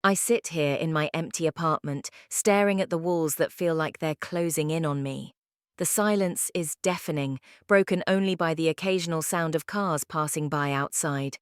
I sit here in my empty apartment, staring at the walls that feel like they're closing in on me. The silence is deafening, broken only by the occasional sound of cars passing by outside.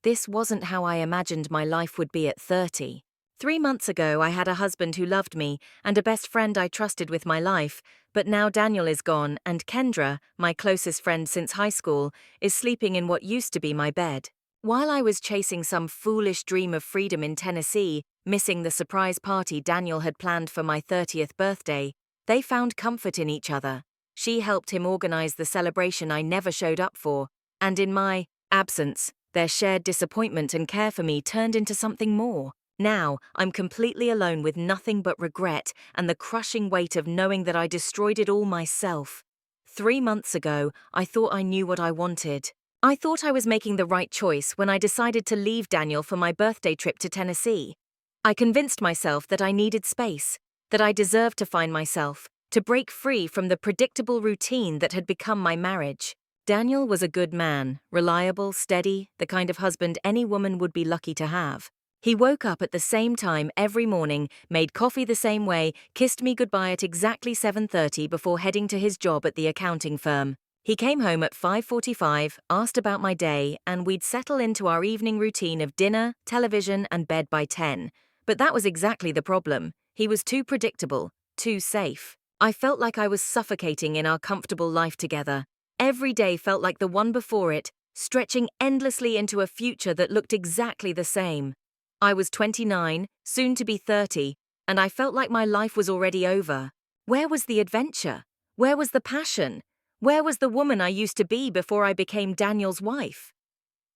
This wasn't how I imagined my life would be at 30. 3 months ago, I had a husband who loved me and a best friend I trusted with my life, but now Daniel is gone and Kendra, my closest friend since high school, is sleeping in what used to be my bed. While I was chasing some foolish dream of freedom in Tennessee, missing the surprise party Daniel had planned for my 30th birthday, they found comfort in each other. She helped him organize the celebration I never showed up for, and in my absence, their shared disappointment and care for me turned into something more. Now, I'm completely alone with nothing but regret and the crushing weight of knowing that I destroyed it all myself. 3 months ago, I thought I knew what I wanted. I thought I was making the right choice when I decided to leave Daniel for my birthday trip to Tennessee. I convinced myself that I needed space, that I deserved to find myself, to break free from the predictable routine that had become my marriage. Daniel was a good man, reliable, steady, the kind of husband any woman would be lucky to have. He woke up at the same time every morning, made coffee the same way, kissed me goodbye at exactly 7:30 before heading to his job at the accounting firm. He came home at 5:45, asked about my day, and we'd settle into our evening routine of dinner, television, and bed by 10. But that was exactly the problem. He was too predictable, too safe. I felt like I was suffocating in our comfortable life together. Every day felt like the one before it, stretching endlessly into a future that looked exactly the same. I was 29, soon to be 30, and I felt like my life was already over. Where was the adventure? Where was the passion? Where was the woman I used to be before I became Daniel's wife?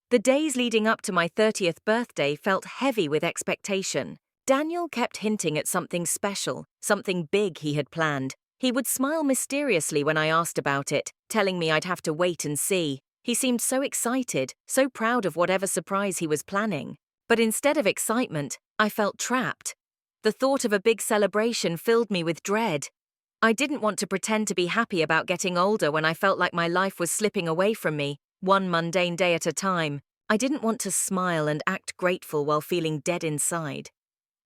The days leading up to my 30th birthday felt heavy with expectation. Daniel kept hinting at something special, something big he had planned. He would smile mysteriously when I asked about it, telling me I'd have to wait and see. He seemed so excited, so proud of whatever surprise he was planning. But instead of excitement, I felt trapped. The thought of a big celebration filled me with dread. I didn't want to pretend to be happy about getting older when I felt like my life was slipping away from me, one mundane day at a time. I didn't want to smile and act grateful while feeling dead inside.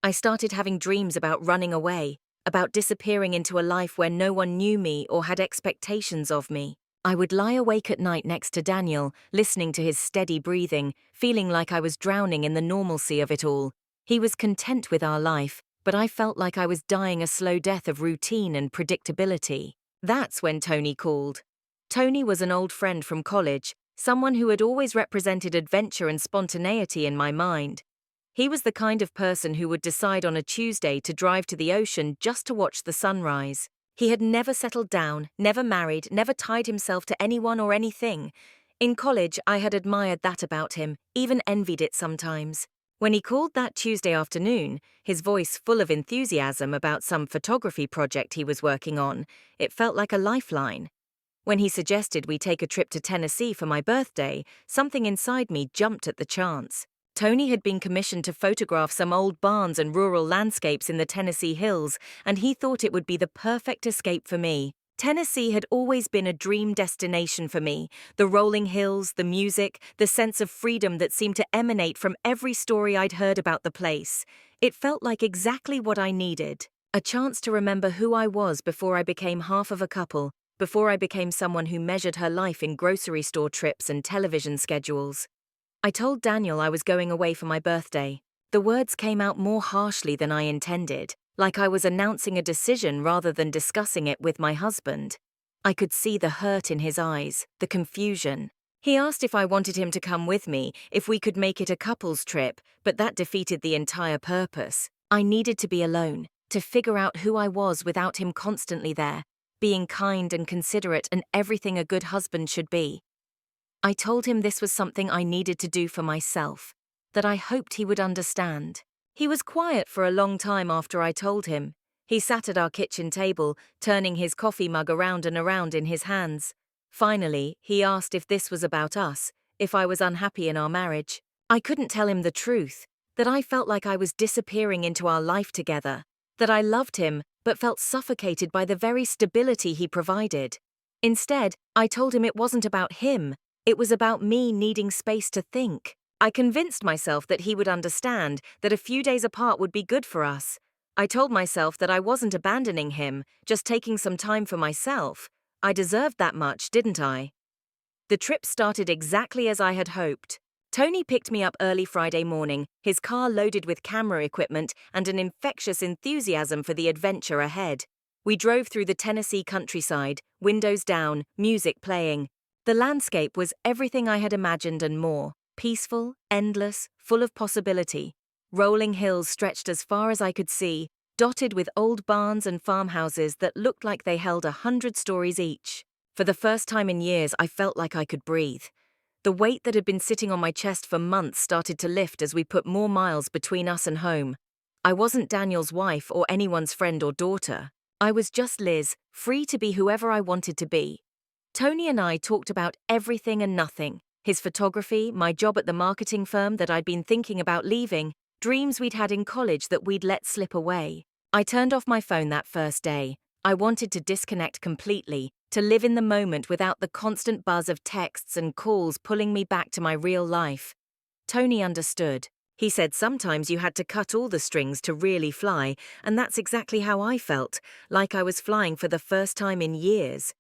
I started having dreams about running away, about disappearing into a life where no one knew me or had expectations of me. I would lie awake at night next to Daniel, listening to his steady breathing, feeling like I was drowning in the normalcy of it all. He was content with our life, but I felt like I was dying a slow death of routine and predictability. That's when Tony called. Tony was an old friend from college, someone who had always represented adventure and spontaneity in my mind. He was the kind of person who would decide on a Tuesday to drive to the ocean just to watch the sunrise. He had never settled down, never married, never tied himself to anyone or anything. In college, I had admired that about him, even envied it sometimes. When he called that Tuesday afternoon, his voice full of enthusiasm about some photography project he was working on, it felt like a lifeline. When he suggested we take a trip to Tennessee for my birthday, something inside me jumped at the chance. Tony had been commissioned to photograph some old barns and rural landscapes in the Tennessee hills, and he thought it would be the perfect escape for me. Tennessee had always been a dream destination for me. The rolling hills, the music, the sense of freedom that seemed to emanate from every story I'd heard about the place. It felt like exactly what I needed. A chance to remember who I was before I became half of a couple, before I became someone who measured her life in grocery store trips and television schedules. I told Daniel I was going away for my birthday. The words came out more harshly than I intended, like I was announcing a decision rather than discussing it with my husband. I could see the hurt in his eyes, the confusion. He asked if I wanted him to come with me, if we could make it a couple's trip, but that defeated the entire purpose. I needed to be alone, to figure out who I was without him constantly there, being kind and considerate and everything a good husband should be. I told him this was something I needed to do for myself, that I hoped he would understand. He was quiet for a long time after I told him. He sat at our kitchen table, turning his coffee mug around and around in his hands. Finally, he asked if this was about us, if I was unhappy in our marriage. I couldn't tell him the truth, that I felt like I was disappearing into our life together, that I loved him but felt suffocated by the very stability he provided. Instead, I told him it wasn't about him. It was about me needing space to think. I convinced myself that he would understand, that a few days apart would be good for us. I told myself that I wasn't abandoning him, just taking some time for myself. I deserved that much, didn't I? The trip started exactly as I had hoped. Tony picked me up early Friday morning, his car loaded with camera equipment and an infectious enthusiasm for the adventure ahead. We drove through the Tennessee countryside, windows down, music playing. The landscape was everything I had imagined and more, peaceful, endless, full of possibility. Rolling hills stretched as far as I could see, dotted with old barns and farmhouses that looked like they held 100 stories each. For the first time in years, I felt like I could breathe. The weight that had been sitting on my chest for months started to lift as we put more miles between us and home. I wasn't Daniel's wife or anyone's friend or daughter. I was just Liz, free to be whoever I wanted to be. Tony and I talked about everything and nothing. His photography, my job at the marketing firm that I'd been thinking about leaving, dreams we'd had in college that we'd let slip away. I turned off my phone that first day. I wanted to disconnect completely, to live in the moment without the constant buzz of texts and calls pulling me back to my real life. Tony understood. He said sometimes you had to cut all the strings to really fly, and that's exactly how I felt, like I was flying for the first time in years.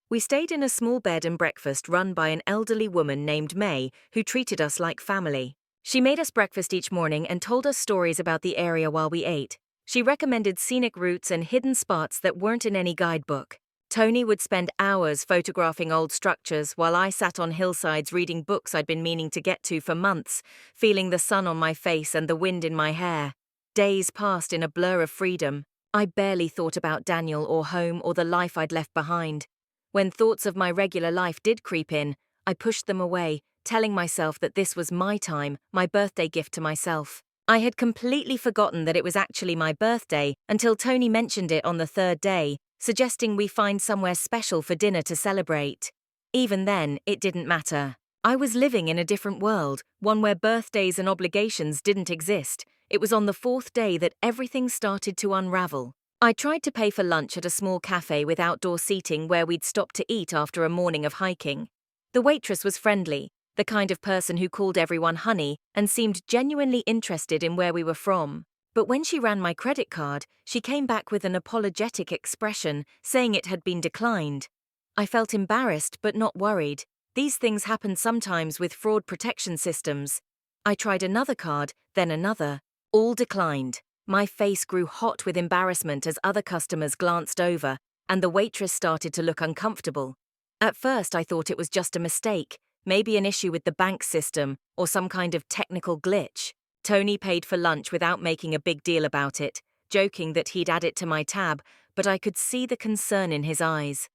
We stayed in a small bed and breakfast run by an elderly woman named May, who treated us like family. She made us breakfast each morning and told us stories about the area while we ate. She recommended scenic routes and hidden spots that weren't in any guidebook. Tony would spend hours photographing old structures while I sat on hillsides reading books I'd been meaning to get to for months, feeling the sun on my face and the wind in my hair. Days passed in a blur of freedom. I barely thought about Daniel or home or the life I'd left behind. When thoughts of my regular life did creep in, I pushed them away, telling myself that this was my time, my birthday gift to myself. I had completely forgotten that it was actually my birthday until Tony mentioned it on the third day, suggesting we find somewhere special for dinner to celebrate. Even then, it didn't matter. I was living in a different world, one where birthdays and obligations didn't exist. It was on the fourth day that everything started to unravel. I tried to pay for lunch at a small cafe with outdoor seating where we'd stop to eat after a morning of hiking. The waitress was friendly, the kind of person who called everyone honey and seemed genuinely interested in where we were from. But when she ran my credit card, she came back with an apologetic expression, saying it had been declined. I felt embarrassed but not worried. These things happen sometimes with fraud protection systems. I tried another card, then another. All declined. My face grew hot with embarrassment as other customers glanced over, and the waitress started to look uncomfortable. At first I thought it was just a mistake, maybe an issue with the bank system or some kind of technical glitch. Tony paid for lunch without making a big deal about it, joking that he'd add it to my tab, but I could see the concern in his eyes.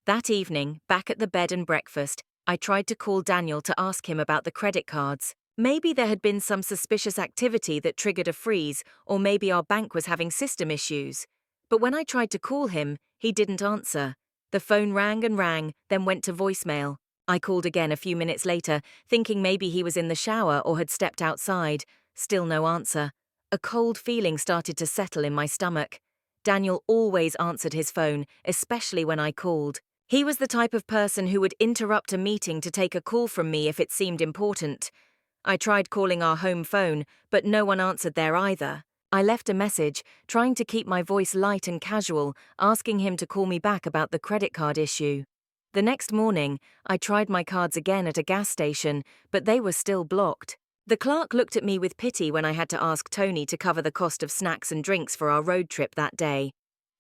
That evening, back at the bed and breakfast, I tried to call Daniel to ask him about the credit cards. Maybe there had been some suspicious activity that triggered a freeze, or maybe our bank was having system issues. But when I tried to call him, he didn't answer. The phone rang and rang, then went to voicemail. I called again a few minutes later, thinking maybe he was in the shower or had stepped outside. Still no answer. A cold feeling started to settle in my stomach. Daniel always answered his phone, especially when I called. He was the type of person who would interrupt a meeting to take a call from me if it seemed important. I tried calling our home phone, but no one answered there either. I left a message, trying to keep my voice light and casual, asking him to call me back about the credit card issue. The next morning, I tried my cards again at a gas station, but they were still blocked. The clerk looked at me with pity when I had to ask Tony to cover the cost of snacks and drinks for our road trip that day.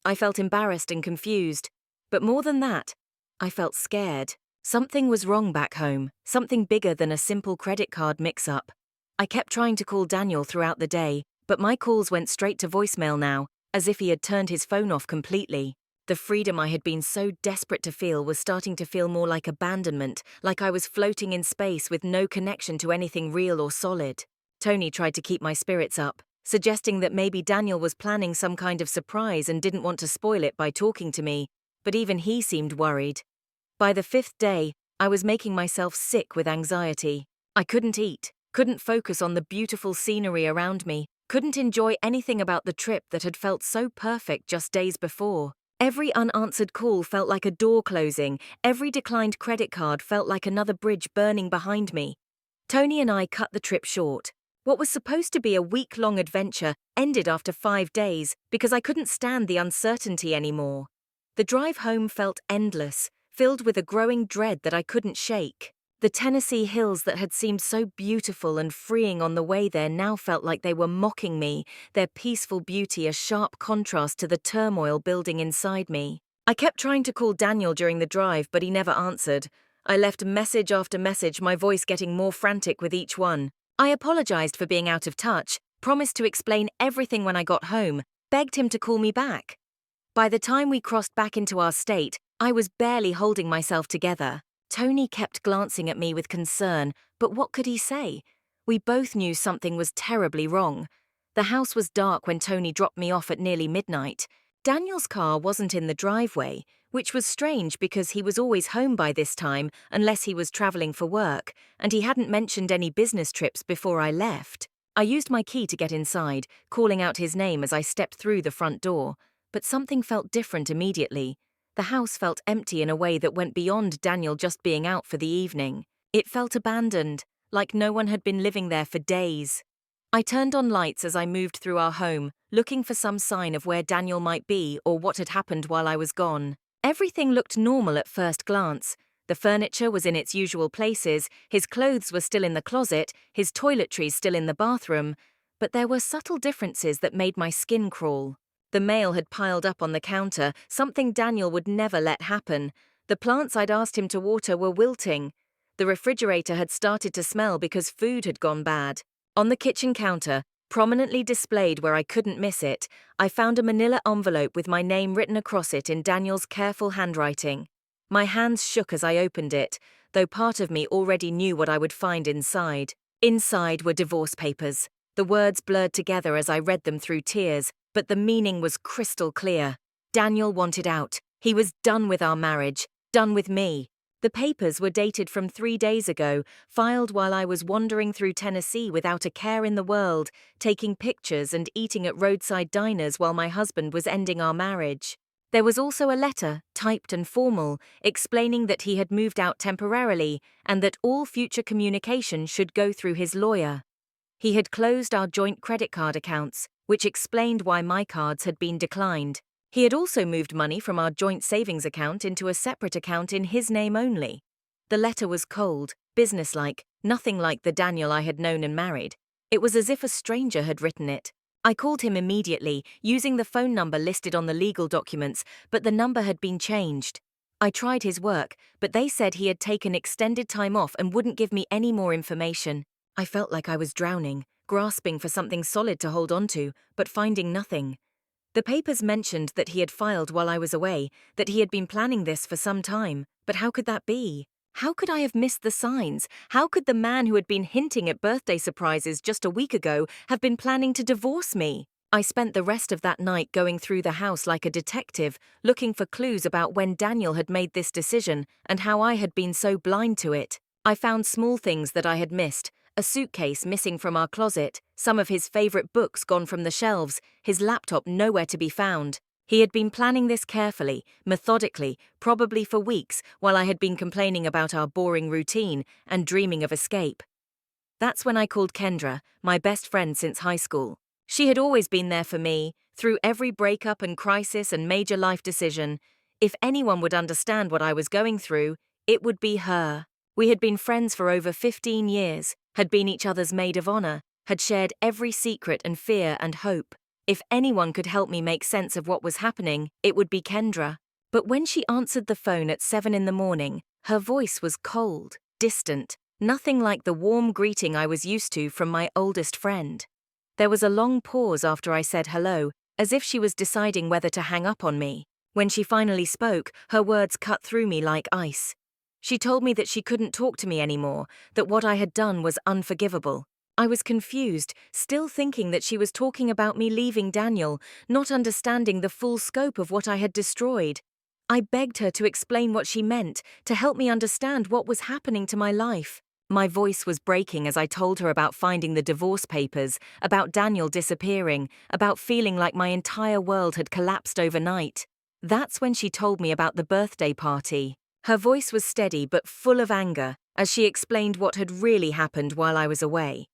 I felt embarrassed and confused, but more than that, I felt scared. Something was wrong back home, something bigger than a simple credit card mix-up. I kept trying to call Daniel throughout the day, but my calls went straight to voicemail now, as if he had turned his phone off completely. The freedom I had been so desperate to feel was starting to feel more like abandonment, like I was floating in space with no connection to anything real or solid. Tony tried to keep my spirits up, suggesting that maybe Daniel was planning some kind of surprise and didn't want to spoil it by talking to me, but even he seemed worried. By the fifth day, I was making myself sick with anxiety. I couldn't eat, couldn't focus on the beautiful scenery around me, couldn't enjoy anything about the trip that had felt so perfect just days before. Every unanswered call felt like a door closing, every declined credit card felt like another bridge burning behind me. Tony and I cut the trip short. What was supposed to be a week-long adventure ended after 5 days because I couldn't stand the uncertainty anymore. The drive home felt endless, filled with a growing dread that I couldn't shake. The Tennessee hills that had seemed so beautiful and freeing on the way there now felt like they were mocking me, their peaceful beauty a sharp contrast to the turmoil building inside me. I kept trying to call Daniel during the drive, but he never answered. I left message after message, my voice getting more frantic with each one. I apologized for being out of touch, promised to explain everything when I got home, begged him to call me back. By the time we crossed back into our state, I was barely holding myself together. Tony kept glancing at me with concern, but what could he say? We both knew something was terribly wrong. The house was dark when Tony dropped me off at nearly midnight. Daniel's car wasn't in the driveway, which was strange because he was always home by this time unless he was traveling for work, and he hadn't mentioned any business trips before I left. I used my key to get inside, calling out his name as I stepped through the front door, but something felt different immediately. The house felt empty in a way that went beyond Daniel just being out for the evening. It felt abandoned, like no one had been living there for days. I turned on lights as I moved through our home, looking for some sign of where Daniel might be or what had happened while I was gone. Everything looked normal at first glance. The furniture was in its usual places, his clothes were still in the closet, his toiletries still in the bathroom, but there were subtle differences that made my skin crawl. The mail had piled up on the counter, something Daniel would never let happen. The plants I'd asked him to water were wilting. The refrigerator had started to smell because food had gone bad. On the kitchen counter, prominently displayed where I couldn't miss it, I found a manila envelope with my name written across it in Daniel's careful handwriting. My hands shook as I opened it, though part of me already knew what I would find inside. Inside were divorce papers. The words blurred together as I read them through tears, but the meaning was crystal clear. Daniel wanted out. He was done with our marriage, done with me. The papers were dated from 3 days ago, filed while I was wandering through Tennessee without a care in the world, taking pictures and eating at roadside diners while my husband was ending our marriage. There was also a letter, typed and formal, explaining that he had moved out temporarily and that all future communication should go through his lawyer. He had closed our joint credit card accounts, which explained why my cards had been declined. He had also moved money from our joint savings account into a separate account in his name only. The letter was cold, businesslike, nothing like the Daniel I had known and married. It was as if a stranger had written it. I called him immediately, using the phone number listed on the legal documents, but the number had been changed. I tried his work, but they said he had taken extended time off and wouldn't give me any more information. I felt like I was drowning, grasping for something solid to hold on to, but finding nothing. The papers mentioned that he had filed while I was away, that he had been planning this for some time, but how could that be? How could I have missed the signs? How could the man who had been hinting at birthday surprises just a week ago have been planning to divorce me? I spent the rest of that night going through the house like a detective, looking for clues about when Daniel had made this decision and how I had been so blind to it. I found small things that I had missed. A suitcase missing from our closet, some of his favorite books gone from the shelves, his laptop nowhere to be found. He had been planning this carefully, methodically, probably for weeks, while I had been complaining about our boring routine and dreaming of escape. That's when I called Kendra, my best friend since high school. She had always been there for me, through every breakup and crisis and major life decision. If anyone would understand what I was going through, it would be her. We had been friends for over 15 years, had been each other's maid of honor, had shared every secret and fear and hope. If anyone could help me make sense of what was happening, it would be Kendra. But when she answered the phone at 7 in the morning, her voice was cold, distant, nothing like the warm greeting I was used to from my oldest friend. There was a long pause after I said hello, as if she was deciding whether to hang up on me. When she finally spoke, her words cut through me like ice. She told me that she couldn't talk to me anymore, that what I had done was unforgivable. I was confused, still thinking that she was talking about me leaving Daniel, not understanding the full scope of what I had destroyed. I begged her to explain what she meant, to help me understand what was happening to my life. My voice was breaking as I told her about finding the divorce papers, about Daniel disappearing, about feeling like my entire world had collapsed overnight. That's when she told me about the birthday party. Her voice was steady but full of anger, as she explained what had really happened while I was away.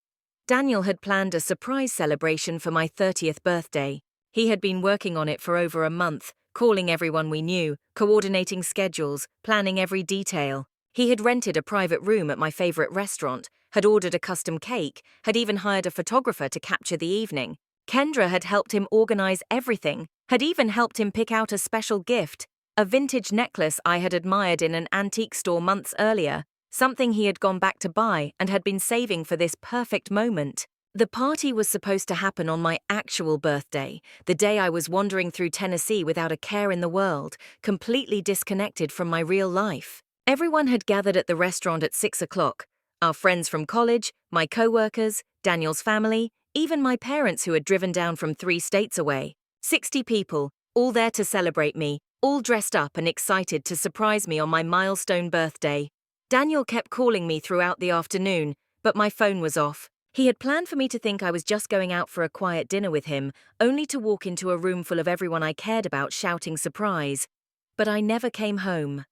Daniel had planned a surprise celebration for my 30th birthday. He had been working on it for over a month, calling everyone we knew, coordinating schedules, planning every detail. He had rented a private room at my favorite restaurant, had ordered a custom cake, had even hired a photographer to capture the evening. Kendra had helped him organize everything, had even helped him pick out a special gift, a vintage necklace I had admired in an antique store months earlier, something he had gone back to buy and had been saving for this perfect moment. The party was supposed to happen on my actual birthday, the day I was wandering through Tennessee without a care in the world, completely disconnected from my real life. Everyone had gathered at the restaurant at 6 o'clock. Our friends from college, my co-workers, Daniel's family, even my parents who had driven down from 3 states away. 60 people, all there to celebrate me, all dressed up and excited to surprise me on my milestone birthday. Daniel kept calling me throughout the afternoon, but my phone was off. He had planned for me to think I was just going out for a quiet dinner with him, only to walk into a room full of everyone I cared about shouting surprise. But I never came home.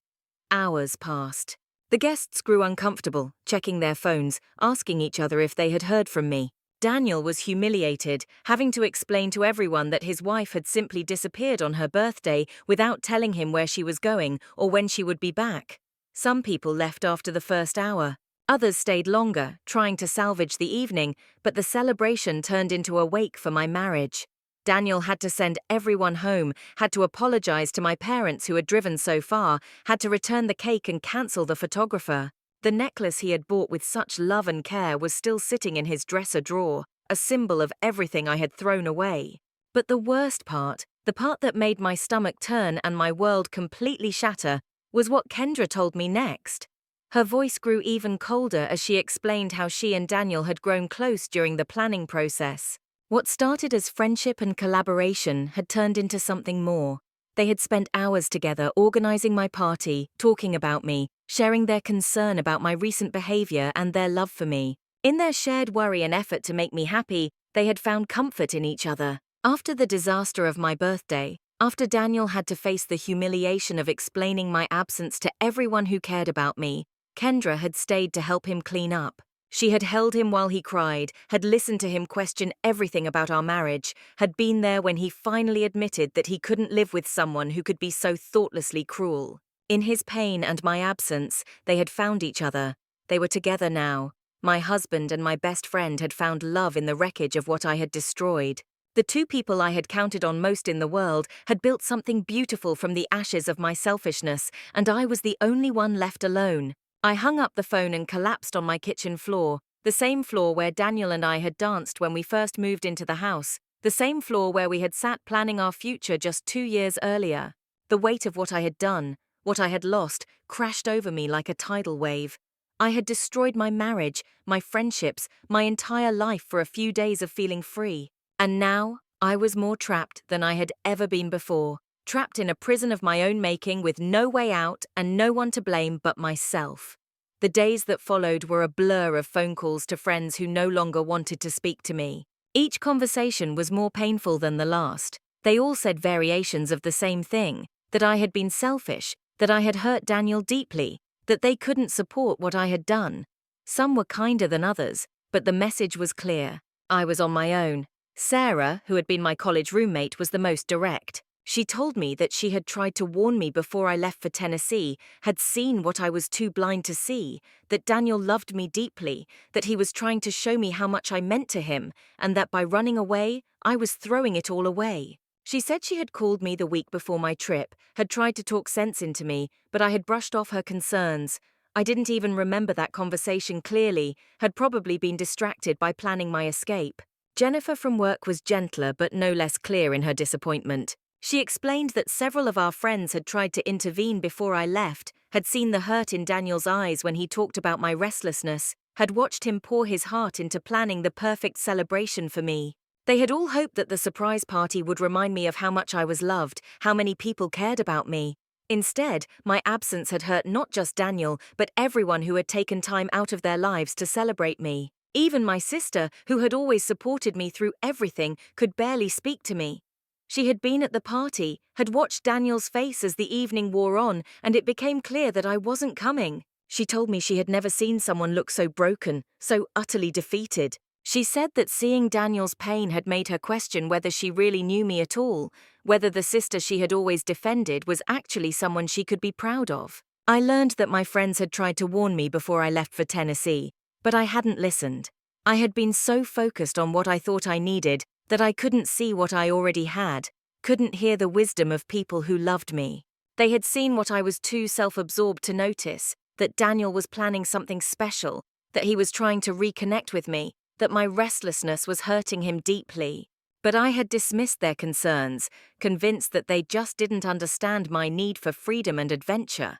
Hours passed. The guests grew uncomfortable, checking their phones, asking each other if they had heard from me. Daniel was humiliated, having to explain to everyone that his wife had simply disappeared on her birthday without telling him where she was going or when she would be back. Some people left after the first hour. Others stayed longer, trying to salvage the evening, but the celebration turned into a wake for my marriage. Daniel had to send everyone home, had to apologize to my parents who had driven so far, had to return the cake and cancel the photographer. The necklace he had bought with such love and care was still sitting in his dresser drawer, a symbol of everything I had thrown away. But the worst part, the part that made my stomach turn and my world completely shatter, was what Kendra told me next. Her voice grew even colder as she explained how she and Daniel had grown close during the planning process. What started as friendship and collaboration had turned into something more. They had spent hours together organizing my party, talking about me, sharing their concern about my recent behavior and their love for me. In their shared worry and effort to make me happy, they had found comfort in each other. After the disaster of my birthday, after Daniel had to face the humiliation of explaining my absence to everyone who cared about me, Kendra had stayed to help him clean up. She had held him while he cried, had listened to him question everything about our marriage, had been there when he finally admitted that he couldn't live with someone who could be so thoughtlessly cruel. In his pain and my absence, they had found each other. They were together now. My husband and my best friend had found love in the wreckage of what I had destroyed. The 2 people I had counted on most in the world had built something beautiful from the ashes of my selfishness, and I was the only one left alone. I hung up the phone and collapsed on my kitchen floor, the same floor where Daniel and I had danced when we first moved into the house, the same floor where we had sat planning our future just 2 years earlier. The weight of what I had done, what I had lost, crashed over me like a tidal wave. I had destroyed my marriage, my friendships, my entire life for a few days of feeling free. And now, I was more trapped than I had ever been before. Trapped in a prison of my own making with no way out and no one to blame but myself. The days that followed were a blur of phone calls to friends who no longer wanted to speak to me. Each conversation was more painful than the last. They all said variations of the same thing, that I had been selfish, that I had hurt Daniel deeply, that they couldn't support what I had done. Some were kinder than others, but the message was clear. I was on my own. Sarah, who had been my college roommate, was the most direct. She told me that she had tried to warn me before I left for Tennessee, had seen what I was too blind to see, that Daniel loved me deeply, that he was trying to show me how much I meant to him, and that by running away, I was throwing it all away. She said she had called me the week before my trip, had tried to talk sense into me, but I had brushed off her concerns. I didn't even remember that conversation clearly, had probably been distracted by planning my escape. Jennifer from work was gentler but no less clear in her disappointment. She explained that several of our friends had tried to intervene before I left, had seen the hurt in Daniel's eyes when he talked about my restlessness, had watched him pour his heart into planning the perfect celebration for me. They had all hoped that the surprise party would remind me of how much I was loved, how many people cared about me. Instead, my absence had hurt not just Daniel, but everyone who had taken time out of their lives to celebrate me. Even my sister, who had always supported me through everything, could barely speak to me. She had been at the party, had watched Daniel's face as the evening wore on, and it became clear that I wasn't coming. She told me she had never seen someone look so broken, so utterly defeated. She said that seeing Daniel's pain had made her question whether she really knew me at all, whether the sister she had always defended was actually someone she could be proud of. I learned that my friends had tried to warn me before I left for Tennessee, but I hadn't listened. I had been so focused on what I thought I needed that I couldn't see what I already had, couldn't hear the wisdom of people who loved me. They had seen what I was too self-absorbed to notice, that Daniel was planning something special, that he was trying to reconnect with me, that my restlessness was hurting him deeply. But I had dismissed their concerns, convinced that they just didn't understand my need for freedom and adventure.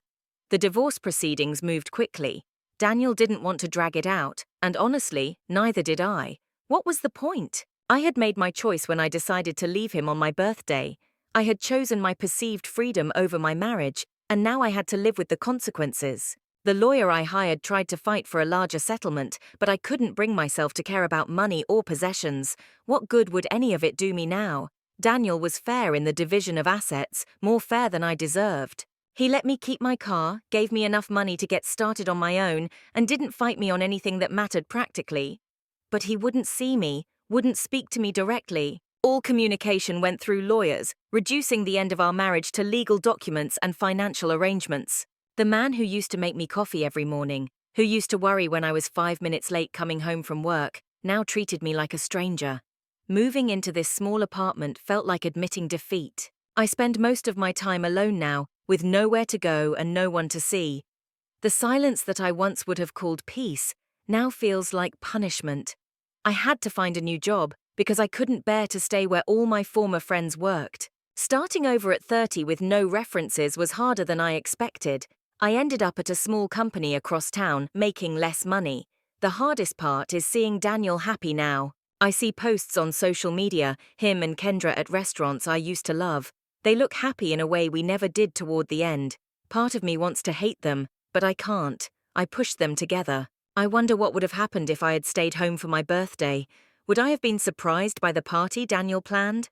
The divorce proceedings moved quickly. Daniel didn't want to drag it out, and honestly, neither did I. What was the point? I had made my choice when I decided to leave him on my birthday. I had chosen my perceived freedom over my marriage, and now I had to live with the consequences. The lawyer I hired tried to fight for a larger settlement, but I couldn't bring myself to care about money or possessions. What good would any of it do me now? Daniel was fair in the division of assets, more fair than I deserved. He let me keep my car, gave me enough money to get started on my own, and didn't fight me on anything that mattered practically. But he wouldn't see me, wouldn't speak to me directly. All communication went through lawyers, reducing the end of our marriage to legal documents and financial arrangements. The man who used to make me coffee every morning, who used to worry when I was 5 minutes late coming home from work, now treated me like a stranger. Moving into this small apartment felt like admitting defeat. I spend most of my time alone now, with nowhere to go and no one to see. The silence that I once would have called peace now feels like punishment. I had to find a new job because I couldn't bear to stay where all my former friends worked. Starting over at 30 with no references was harder than I expected. I ended up at a small company across town, making less money. The hardest part is seeing Daniel happy now. I see posts on social media, him and Kendra at restaurants I used to love. They look happy in a way we never did toward the end. Part of me wants to hate them, but I can't. I pushed them together. I wonder what would have happened if I had stayed home for my birthday. Would I have been surprised by the party Daniel planned?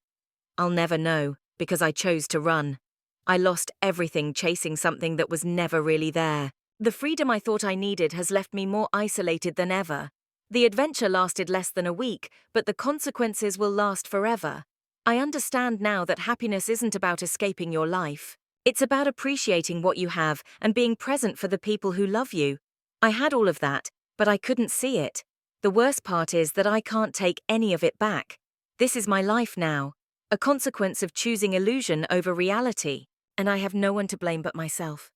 I'll never know, because I chose to run. I lost everything chasing something that was never really there. The freedom I thought I needed has left me more isolated than ever. The adventure lasted less than a week, but the consequences will last forever. I understand now that happiness isn't about escaping your life. It's about appreciating what you have and being present for the people who love you. I had all of that, but I couldn't see it. The worst part is that I can't take any of it back. This is my life now, a consequence of choosing illusion over reality, and I have no one to blame but myself.